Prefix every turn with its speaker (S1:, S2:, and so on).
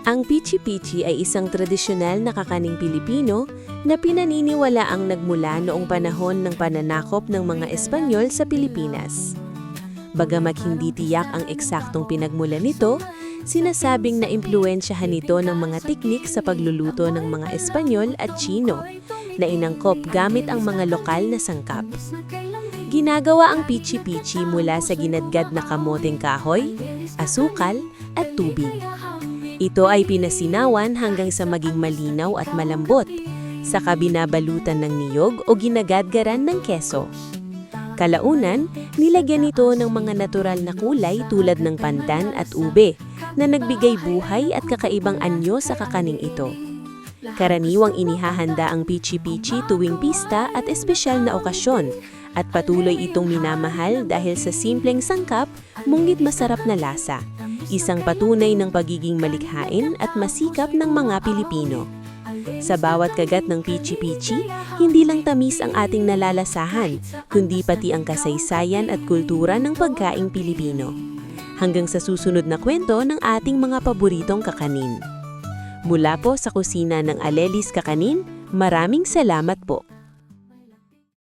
S1: Ang pichi-pichi ay isang tradisyonal na kakaning Pilipino na pinaniniwalaang nagmula noong panahon ng pananakop ng mga Espanyol sa Pilipinas. Bagamat hindi tiyak ang eksaktong pinagmulan nito, sinasabing na impluwensyahan nito ng mga teknik sa pagluluto ng mga Espanyol at Tsino na inangkop gamit ang mga lokal na sangkap. Ginagawa ang pichi-pichi mula sa ginadgad na kamoteng kahoy, asukal at tubig. Ito ay pinasinawan hanggang sa maging malinaw at malambot, saka binabalutan ng niyog o ginagadgaran ng keso. Kalaunan, nilagyan ito ng mga natural na kulay tulad ng pandan at ube na nagbigay buhay at kakaibang anyo sa kakaning ito. Karaniwang inihahanda ang pichi-pichi tuwing pista at espesyal na okasyon at patuloy itong minamahal dahil sa simpleng sangkap, ngunit masarap na lasa. Isang patunay ng pagiging malikhain at masikap ng mga Pilipino. Sa bawat kagat ng pichi-pichi, hindi lang tamis ang ating nalalasahan, kundi pati ang kasaysayan at kultura ng pagkaing Pilipino. Hanggang sa susunod na kwento ng ating mga paboritong kakanin. Mula po sa kusina ng Alelis Kakanin, maraming salamat po.